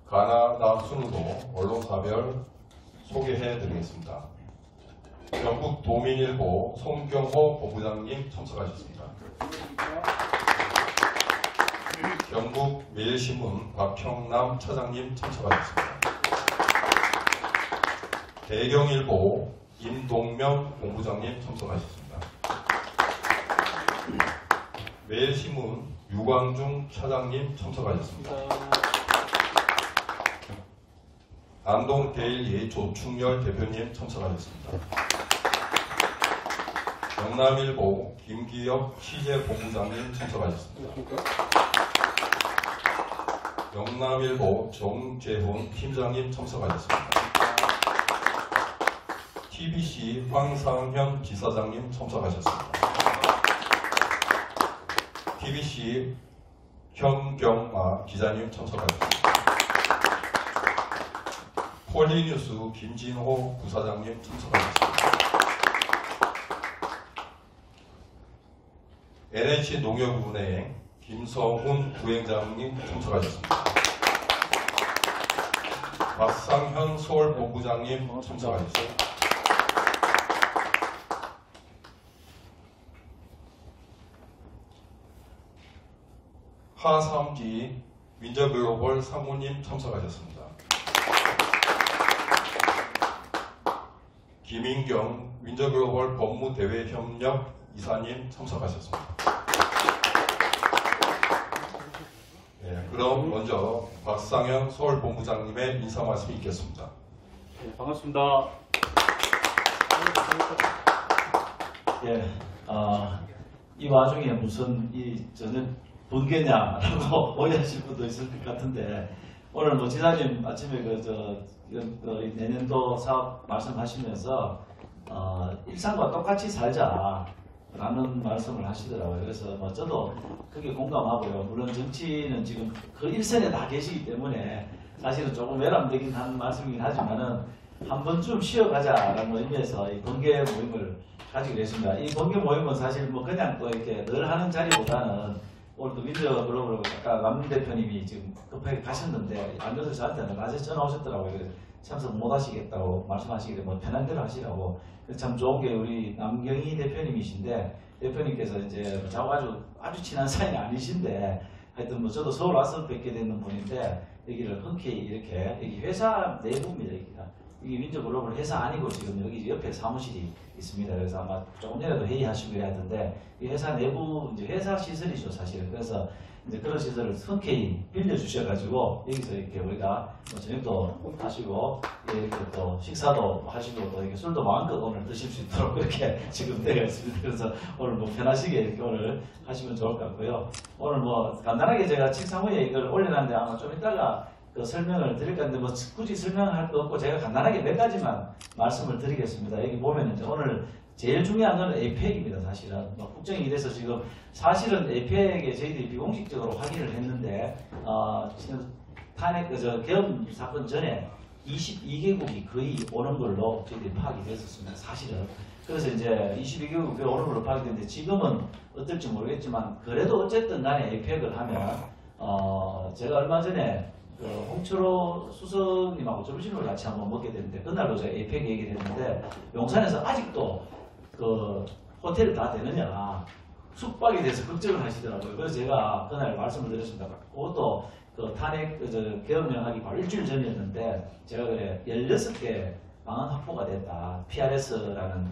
가나다 순우도 언론사별 소개해드리겠습니다. 경북 도민일보 송경호 본부장님 참석하셨습니다. 경북 매일신문 박형남 차장님 참석하셨습니다. 대경일보 임동명 본부장님 참석하셨습니다. 매일신문 유광중 차장님 참석하셨습니다. 안동데일리 조충렬 대표님 참석하셨습니다. 영남일보 김기혁 취재본부장님 참석하셨습니다. 영남일보 정재훈 팀장님 참석하셨습니다. TBC 황상현 지사장님 참석하셨습니다. TBC 현경마 기자님 참석하셨습니다. 폴리뉴스 김진호 부사장님 참석하셨습니다. NH농협은행 김성훈 부행장님 참석하셨습니다. 박상현 서울본부장님 참석하셨습니다. 하삼기 민저글로벌 상무님 참석하셨습니다. 김인경 민저글로벌 법무대외협력 이사님 참석하셨습니다. 네, 그럼 먼저 박상현 서울본부장님의 인사 말씀이 있겠습니다. 네, 반갑습니다. 예, 이 와중에 무슨 저는 번개냐라고 오해하실 분도 있을 것 같은데, 오늘 뭐 지사님 아침에 내년도 사업 말씀하시면서 일상과 똑같이 살자라는 말씀을 하시더라고요. 그래서 뭐 저도 크게 공감하고요. 물론 정치는 지금 그 일선에 다 계시기 때문에 사실은 조금 외람되긴 한 말씀이긴 하지만은 한 번쯤 쉬어가자라는 의미에서 이 번개 모임을 가지게 됐습니다. 이 번개 모임은 사실 뭐 그냥 또 이렇게 늘 하는 자리보다는 오늘 또 민저글로벌 아까 남 대표님이 지금 급하게 가셨는데 안 그래도 저한테는 낮에 전화 오셨더라고요. 그래서 참석 못 하시겠다고 말씀하시길래 뭐 편한 대로 하시라고. 그래서 참 좋은 게 우리 남경희 대표님이신데, 대표님께서 이제 저하고 아주 친한 사이는 아니신데 하여튼 뭐 저도 서울 와서 뵙게 되는 분인데 여기를 흔쾌히 이렇게, 여기 회사 내부입니다. 여기가. 이게 민저글로벌 회사 아니고 지금 여기 옆에 사무실이 있습니다. 그래서 아마 조금 전에도 회의하시고 해야 하던데, 이 회사 내부 이제 회사 시설이죠 사실은. 그래서 이제 그런 시설을 흔쾌히 빌려주셔가지고 여기서 이렇게 우리가 뭐 저녁도 하시고 이렇게 또 식사도 하시고 또 이렇게 술도 마음껏 오늘 드실 수 있도록 그렇게 지금 되어 있습니다. 그래서 오늘 뭐 편하시게 이렇게 오늘 하시면 좋을 것 같고요. 오늘 뭐 간단하게 제가 책상 위에 이걸 올려놨는데 아마 좀 이따가 그 설명을 드릴 건데 뭐 굳이 설명할 거 없고 제가 간단하게 몇 가지만 말씀을 드리겠습니다. 여기 보면 이제 오늘 제일 중요한 건 에이펙입니다. 사실은 뭐 국정이 이래서 지금 사실은 에이펙에 저희들이 비공식적으로 확인을 했는데 탄핵 계엄 사건 전에 22개국이 거의 오는 걸로 저희들이 파악이 됐었습니다. 사실은. 그래서 이제 22개국이 오는 걸로 파악이 됐는데 지금은 어떨지 모르겠지만 그래도 어쨌든 간에 에이펙을 하면 제가 얼마 전에 홍철호 수석님하고 점심을 같이 한번 먹게 됐는데 그날도 제가 에이펙 얘기를 했는데 용산에서 아직도 그 호텔이 다 되느냐 숙박에 대해서 걱정을 하시더라고요. 그래서 제가 그날 말씀을 드렸습니다. 그것도 그 탄핵 계엄령하기 바로 일주일 전이었는데 제가 그래 16개 방은 확보가 됐다. PRS라는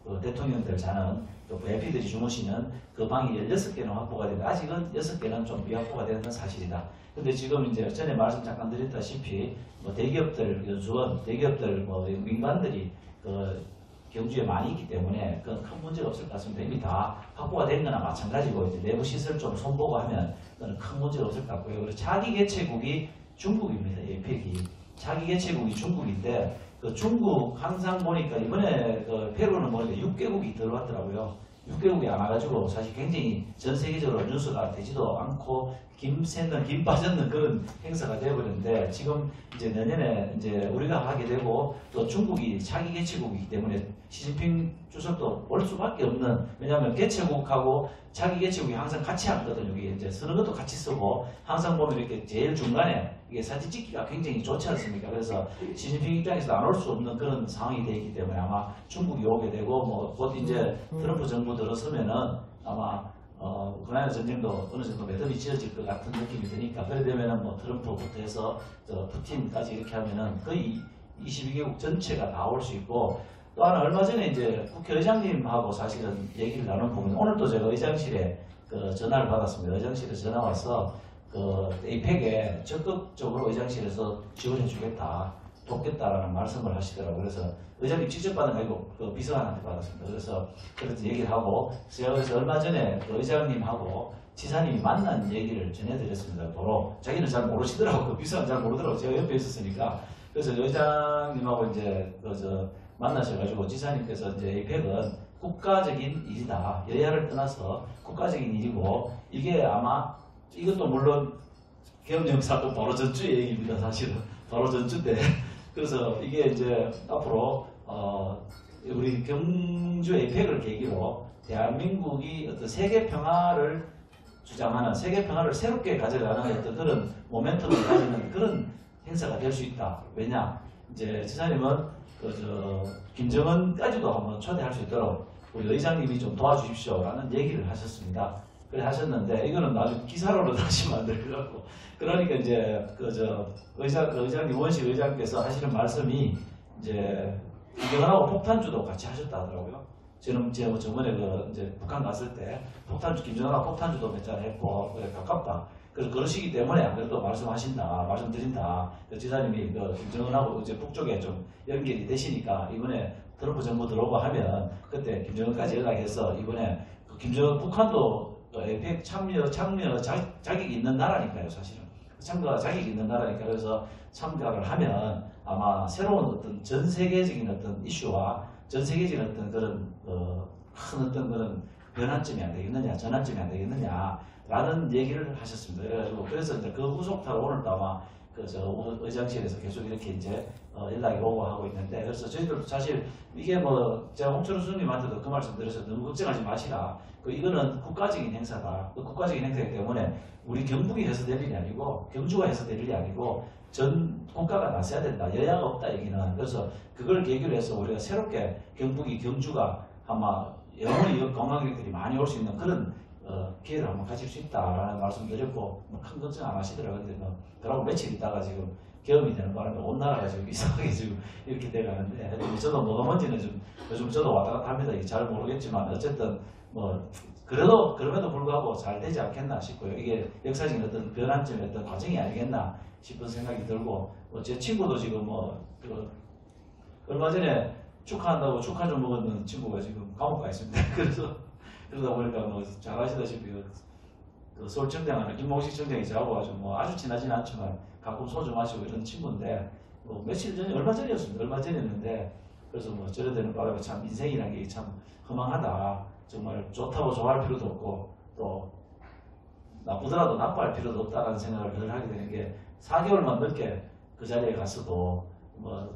그 대통령들 자는 또 VIP들이 주무시는 그 방이 16개는 확보가 됐는데 아직은 6개는 좀 미확보가 되는 건 사실이다. 근데 지금 이제 전에 말씀 잠깐 드렸다시피 뭐 대기업들 연수원, 대기업들 뭐 민간들이 그 경주에 많이 있기 때문에 그건 큰 문제가 없을 것 같습니다. 이미 다 확보가 된 거나 마찬가지고 이제 내부 시설 좀 손보고 하면 그건 큰 문제가 없을 것 같고요. 그리고 차기 개최국이 중국입니다. 에이펙이 차기 개최국이 중국인데 그 중국 항상 보니까 이번에 그 페루는 보니까 6개국이 들어왔더라고요. 6개국이 안 와가지고 사실 굉장히 전 세계적으로 뉴스가 되지도 않고 김 샜는 김 빠졌는 그런 행사가 되어버렸는데 지금 이제 내년에 이제 우리가 하게 되고 또 중국이 차기 개최국이기 때문에 시진핑 주석도 올 수밖에 없는, 왜냐하면 개최국하고 자기 계치국이 항상 같이 하거든요. 여기 이제 쓰는 것도 같이 쓰고 항상 보면 이렇게 제일 중간에 이게 사진 찍기가 굉장히 좋지 않습니까? 그래서 시진핑 입장에서 안 올 수 없는 그런 상황이 되어 있기 때문에 아마 중국이 오게 되고 뭐 곧 이제 트럼프 정부 들어서면은 아마 우크라이나 전쟁도 어느 정도 매듭이 지어질 것 같은 느낌이 드니까 그래 되면은 뭐 트럼프부터 해서 푸틴까지 이렇게 하면은 거의 22개국 전체가 다 올 수 있고 또 하나 얼마 전에 이제 국회의장님하고 사실은 얘기를 나눈 부분 오늘도 제가 의장실에 그 전화를 받았습니다. 의장실에 전화 와서 그 에이펙에 적극적으로 의장실에서 지원해 주겠다 돕겠다라는 말씀을 하시더라고요. 그래서 의장님 직접 받은 거 아니고 그 비서관한테 받았습니다. 그래서 그렇게 얘기를 하고 제가 그래서 얼마 전에 그 의장님하고 지사님이 만난 얘기를 전해드렸습니다. 도로 자기는 잘 모르시더라고. 그 비서관 잘 모르더라고. 제가 옆에 있었으니까. 그래서 의장님하고 이제 만나셔가지고 지사님께서 이제 에이펙은 국가적인 일이다. 여야를 떠나서 국가적인 일이고 이게 아마 이것도 물론 계엄령 사건 바로 전주의 얘기입니다. 사실은 바로 전주 때. 그래서 이게 이제 앞으로 우리 경주 에이펙을 계기로 대한민국이 어떤 세계 평화를 주장하는 세계 평화를 새롭게 가져가는 어떤 그런 모멘텀을 가지는 그런 행사가 될 수 있다. 왜냐? 이제 지사님은 김정은까지도 한번 초대할 수 있도록 우리 의장님이 좀 도와주십시오라는 얘기를 하셨습니다. 그래 하셨는데 이거는 나중에 기사로는 하시면 안 될 것 같고 그러니까 이제 의장님 원식 의장께서 하시는 말씀이 이제 김정은하고 폭탄주도 같이 하셨다 하더라고요. 제가 저번에 이제 북한 갔을 때 김정은하고 폭탄주도 몇 잔 했고 그래 가깝다. 그래서 그러시기 때문에 안 그래도 말씀드린다. 지사님이 김정은하고 이제 북쪽에 좀 연결이 되시니까 이번에 트럼프 정부 들어오고 하면 그때 김정은까지 연락해서 이번에 김정은 북한도 에이펙 참여 자격이 있는 나라니까요, 사실은. 참가 자격이 있는 나라니까 그래서 참가를 하면 아마 새로운 어떤 전 세계적인 어떤 이슈와 전 세계적인 어떤 그런 큰 어떤 그런 변환점이 안 되겠느냐, 전환점이 안 되겠느냐라는 얘기를 하셨습니다. 그래서 이제 그 후속타로 오늘도 아마 의장실에서 계속 이렇게 이제 연락이 오고 하고 있는데 그래서 저희들도 사실 이게 뭐 제가 홍철호 수님한테도 그 말씀 드려서 너무 걱정하지 마시라. 이거는 국가적인 행사다. 국가적인 행사이기 때문에 우리 경북이 해서 될 일이 아니고 경주가 해서 될 일이 아니고 전 국가가 나서야 된다. 여야가 없다 얘기는. 그래서 그걸 계기로 해서 우리가 새롭게 경주가 아마 영원히 관광객들이 많이 올 수 있는 그런 기회를 한번 가질 수 있다라는 말씀드렸고 큰 걱정 안 하시더라고요. 근데 그러고 며칠 있다가 지금 계엄이 되는 바람에 온 나라가 지금 이상하게 지금 이렇게 돼가는데 저도 뭐가 뭔지는 좀 요즘 저도 왔다 갔다 합니다. 잘 모르겠지만 어쨌든 뭐 그럼에도 불구하고 잘 되지 않겠나 싶고요. 이게 역사적인 어떤 변환점의 어떤 과정이 아니겠나 싶은 생각이 들고 제 친구도 지금 얼마 전에 축하한다고 축하 좀 먹었는 친구가 지금 감옥 가 있습니다. 그러다 보니까 잘 아시다시피 서울 청장하는 김봉식 청장이 저하고 아주 친하진 않지만 가끔 소주 마시고 이런 친구인데 며칠 전에 얼마 전이었습니다. 얼마 전이었는데 그래서 저래 되는 바람에 참 인생이라는 게 참 허망하다. 정말 좋다고 좋아할 필요도 없고 또 나쁘더라도 나빠할 필요도 없다라는 생각을 늘 하게 되는 게 4개월만 늦게 그 자리에 갔어도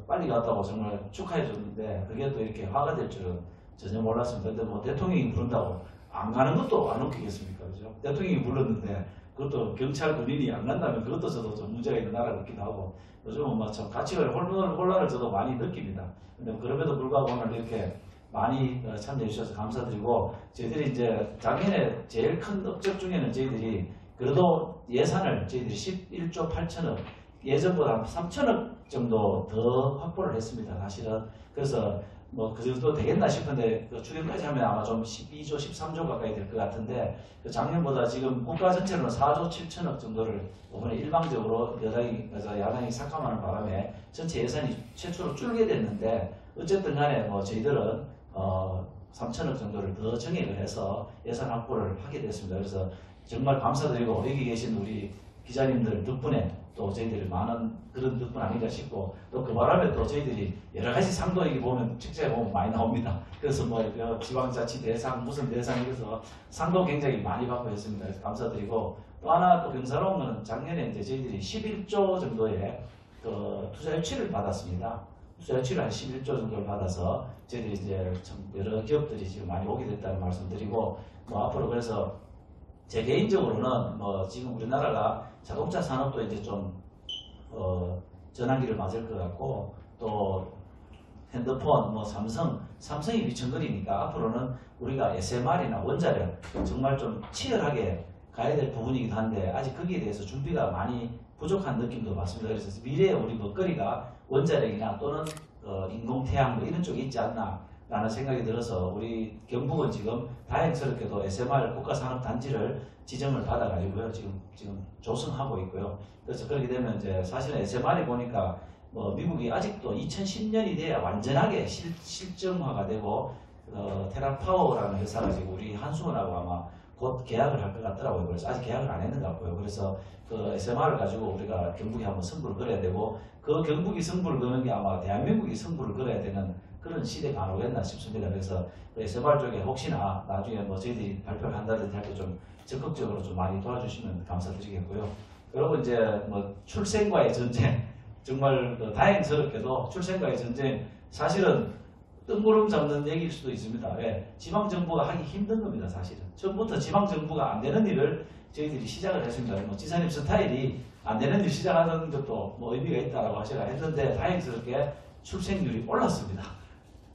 빨리 갔다고 정말 축하해 줬는데 그게 또 이렇게 화가 될 줄은 전혀 몰랐습니다. 근데 대통령이 부른다고 안 가는 것도 안 웃기겠습니까? 그죠? 대통령이 불렀는데 그것도 경찰 군인이 안 간다면 그것도 저도 좀 문제가 있는 나라 같기도 하고 요즘은 참 가치관의 혼란을 저도 많이 느낍니다. 근데 그럼에도 불구하고 오늘 이렇게 많이 참여해 주셔서 감사드리고 저희들이 이제 작년에 제일 큰 업적 중에는 저희들이 그래도 예산을 저희들이 11조 8천억 예전보다 한 3천억 정도 더 확보를 했습니다. 사실은 그래서 그 정도 되겠나 싶은데 추경까지 하면 아마 좀 12조 13조 가까이 될 것 같은데 작년보다 지금 국가 전체로는 4조 7천억 정도를 이번에 일방적으로 야당이 삭감하는 바람에 전체 예산이 최초로 줄게 됐는데 어쨌든 간에 저희들은 3천억 정도를 더 정액을 해서 예산 확보를 하게 됐습니다. 그래서 정말 감사드리고 여기 계신 우리 기자님들 덕분에 또 저희들이 많은 그런 덕분 아닌가 싶고 또 그 바람에 또 저희들이 여러 가지 상도 여기 보면 책자에 보면 많이 나옵니다. 그래서 지방자치 대상 무슨 대상 이래서 상도 굉장히 많이 받고 했습니다. 그래서 감사드리고 또 하나 또 경사로운 거는 작년에 이제 저희들이 11조 정도의 투자 유치를 받았습니다. 수혜치를 한 11조 정도를 받아서 저희들이 이제 참 여러 기업들이 지금 많이 오게 됐다는 말씀드리고 뭐 앞으로 그래서 제 개인적으로는 뭐 지금 우리나라가 자동차 산업도 이제 좀 전환기를 맞을 것 같고 또 핸드폰, 뭐 삼성이 미천거리니까 앞으로는 우리가 SMR이나 원자력 정말 좀 치열하게 가야 될 부분이기도 한데 아직 거기에 대해서 준비가 많이 부족한 느낌도 많습니다. 그래서 미래에 우리 먹거리가 원자력이나 또는 인공태양 뭐 이런 쪽에 있지 않나 라는 생각이 들어서 우리 경북은 지금 다행스럽게도 SMR 국가산업단지를 지정을 받아가지고요. 지금 조성하고 있고요. 그래서 그렇게 되면 이제 사실은 SMR이 보니까 뭐 미국이 아직도 2010년이 돼야 완전하게 실정화가 되고 테라파워라는 회사가 지금 우리 한수원하고 아마 곧 계약을 할 것 같더라고요. 그래서 아직 계약을 안 했는 것 같고요. 그래서 그 SMR을 가지고 우리가 경북이 한번 승부를 걸어야 되고 그 경북이 승부를 거는 게 아마 대한민국이 승부를 걸어야 되는 그런 시대가 안 오겠나 싶습니다. 그래서 그 SMR 쪽에 혹시나 나중에 뭐 저희들이 발표를 한다든지 할 때 좀 적극적으로 좀 많이 도와주시면 감사드리겠고요. 그리고 이제 뭐 출생과의 전쟁 정말 다행스럽게도 출생과의 전쟁 사실은 뜬구름 잡는 얘기일 수도 있습니다. 왜? 지방정부가 하기 힘든 겁니다. 사실은. 처음부터 지방정부가 안 되는 일을 저희들이 시작을 했습니다. 뭐 지사님 스타일이 안 되는 일 시작하는 것도 뭐 의미가 있다라고 제가 했는데 다행스럽게 출생률이 올랐습니다.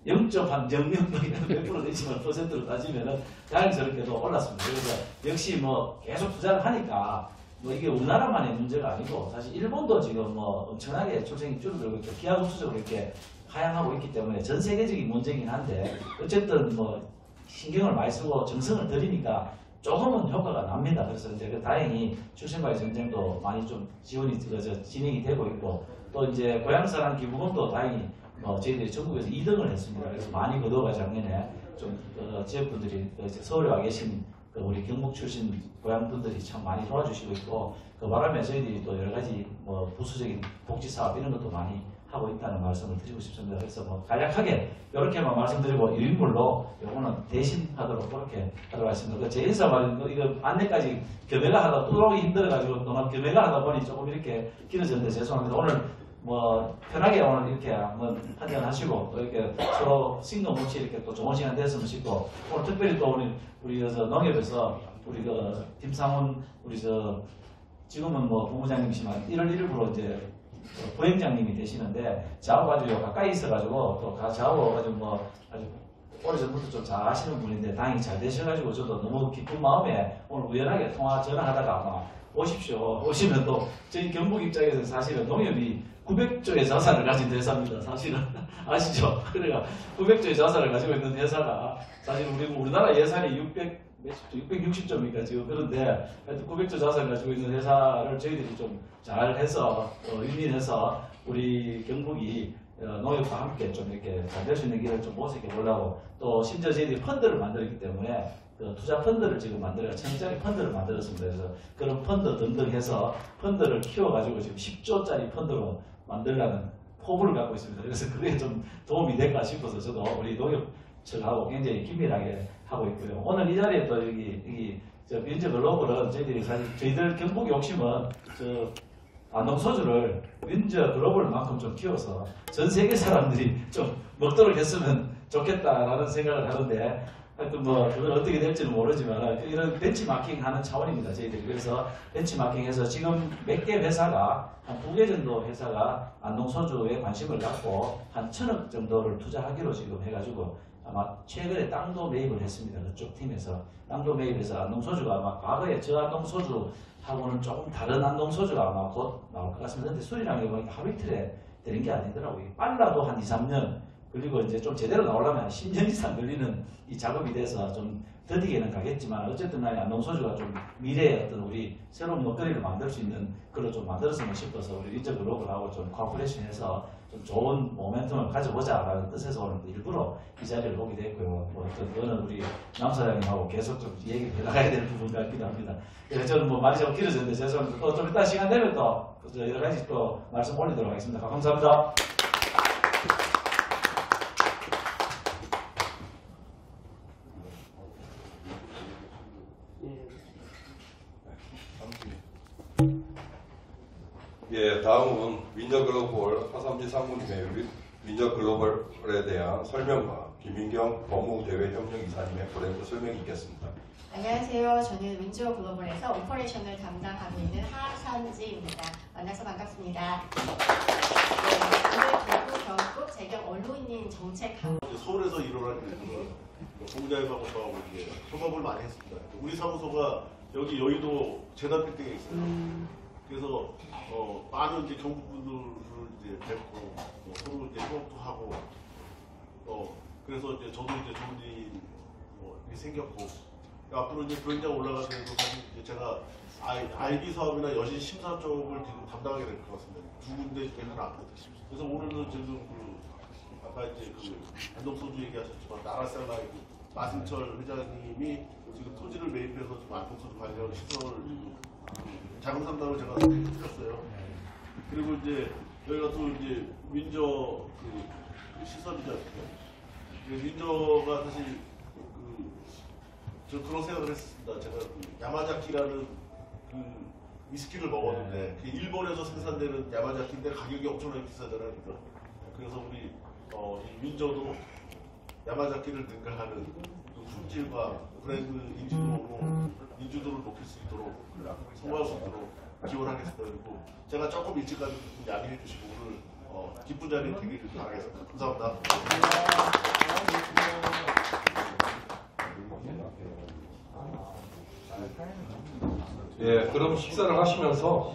0.00몇 프로 되지만 퍼센트로 따지면은 다행스럽게도 올랐습니다. 그래서 역시 뭐 계속 투자를 하니까 뭐 이게 우리나라만의 문제가 아니고 사실 일본도 지금 뭐 엄청나게 출생이 줄어들고 있고 기하급수적으로 이렇게 하향하고 있기 때문에 전 세계적인 문제긴 한데 어쨌든 뭐 신경을 많이 쓰고 정성을 들이니까 조금은 효과가 납니다. 그래서 이제 다행히 출생과의 전쟁도 많이 좀 지원이 진행이 되고 있고 또 이제 고향사랑 기부금도 다행히 저희들이 전국에서 2등을 했습니다. 그래서 많이 거둬가 작년에 좀 지역분들이 서울에 와 계신 우리 경북 출신 고향분들이 참 많이 도와주시고 있고 그 바람에 저희들이 또 여러 가지 뭐 부수적인 복지 사업 이런 것도 많이 하고 있다는 말씀을 드리고 싶습니다. 그래서 뭐 간략하게 이렇게만 말씀드리고 일물로 요거는 대신하도록 그렇게 하도록 하겠습니다. 제 인사 말은 이거 안내까지 겸해가 하다 뚫어오기 힘들어가지고 너무 겸해가 하다 보니 조금 이렇게 길어졌는데 죄송합니다. 오늘 뭐 편하게 오늘 이렇게 한번 한잔 하시고 또 이렇게 서로 싱거 묻이 이렇게 또 좋은 시간 됐으면 싶고 오늘 특별히 또 우리 농협에서 우리 김상훈 우리 지금은 뭐 본부장님이시지만 1월 1일부로 이제 부행장님이 되시는데 저하고 아주 가까이 있어가지고 또 저하고 아주 뭐 아주 오래전부터 좀 잘 아시는 분인데 다행히 잘 되셔가지고 저도 너무 기쁜 마음에 오늘 우연하게 전화하다가 아마 오십시오. 오시면 또 저희 경북 입장에서 사실은 농협이 900조의 자산을 가진 회사입니다. 사실은 아시죠? 그러니까 900조의 자산을 가지고 있는 회사가 사실 우리나라 예산이 660조입니까 지금 그런데 하여튼 900조 자산을 가지고 있는 회사를 저희들이 좀 잘해서 윈윈해서 우리 경북이 농협과 함께 좀 이렇게 잘 될 수 있는 길을 좀 모색해 보려고 또 심지어 저희들이 펀드를 만들었기 때문에 그 투자 펀드를 지금 만들어서 1000억짜리 펀드를 만들었습니다. 그래서 그런 펀드 등등 해서 펀드를 키워가지고 지금 10조짜리 펀드로 만들라는 포부를 갖고 있습니다. 그래서 그게 좀 도움이 될까 싶어서 저도 우리 농협 측하고 굉장히 긴밀하게 하고 있고요. 오늘 이 자리에 또 여기 윈저 글로벌은 저희들 경북 욕심은 안동 소주를 윈저 글로벌만큼 좀 키워서 전 세계 사람들이 좀 먹도록 했으면 좋겠다라는 생각을 하는데 하여튼 뭐 그건 어떻게 될지는 모르지만 이런 벤치마킹 하는 차원입니다. 저희들이 그래서 벤치마킹해서 지금 몇 개 회사가 한 2개 정도 회사가 안동 소주에 관심을 갖고 한 1000억 정도를 투자하기로 지금 해가지고 아마 최근에 땅도 매입을 했습니다. 그쪽 팀에서 땅도 매입해서 안동 소주가 아마 과거에 저 안동 소주하고는 조금 다른 안동 소주가 아마 곧 나올 것 같습니다. 근데 수리랑이 보니까 하루 이틀에 되는 게 아니더라고요. 빨라도 한 2, 3년 그리고 이제 좀 제대로 나오려면 한 10년 이상 걸리는 이 작업이 돼서 좀 더디게는 가겠지만 어쨌든 간에 안동 소주가 좀 미래의 어떤 우리 새로운 먹거리를 만들 수 있는 그걸 좀 만들었으면 싶어서 우리 윈저 글로벌하고 좀 코퍼레이션해서 좀 좋은 모멘텀을 가져보자라는 뜻에서 오늘 일부러 이 자리를 오게 됐고요. 뭐 그거는 우리 남 사장님하고 계속 좀 얘기를 해나가야 될 부분 같기도 합니다. 그래서 저는 뭐 말이 좀 길어졌는데 죄송합니다. 또 좀 이따 시간 되면 또 여러 가지 또 말씀 올리도록 하겠습니다. 감사합니다. 예, 다음은 윈저 글로벌 하삼지 상무님의 민저글로벌에 대한 설명과 김민경 법무대외협력이사님의 브랜드 설명이 있겠습니다. 안녕하세요. 저는 윈저 글로벌에서 오퍼레이션을 담당하고 있는 하선지입니다. 만나서 반갑습니다. 네, 오늘 경북 경북 재경 언론인 정책 서울에서 일어난 일들을 공자님하고 저하고 이제 협업을 많이 했습니다. 우리 사무소가 여기 여의도 재단 빌딩에 있어요. 그래서 많은 이제 경북 분들을 이제 뵙고 서로 이제 협업도 하고 그래서 이제 저도 이제 좋은 일이 생겼고 앞으로 이제 부회장 올라가서 사실 이제 제가 IB 사업이나 여신 심사 쪽을 지금 담당하게 될 것 같습니다. 두 군데 중에 하나. 그래서 오늘은 지금 아까 이제 안동소주 얘기하셨지만 나라살라 마승철 회장님이 지금 토지를 매입해서 지금 안동소주 관련 시설 자금 상담을 제가 해드렸어요. 그리고 이제 여기가 또 이제 민저 시설이잖아요. 민저가 사실 저 그런 생각을 했습니다. 제가 야마자키라는 위스키를 먹었는데 일본에서 생산되는 야마자키인데 가격이 엄청나게 비싸잖아요. 그래서 우리 이 민저도 야마자키를 능가하는 품질과 브랜드 인지도를 높일 수 있도록 성공할 수 있도록 지원하겠습니다. 그리고 제가 조금 일찍까지 좀 양해해 주시고 오늘 기쁜 자리에 되기를 바라겠습니다. 감사합니다. 예, 그럼 식사를 하시면서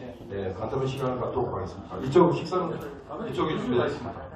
간단한 시간을 갖도록 하겠습니다. 이쪽 식사는 이쪽이 준비되어 있습니다.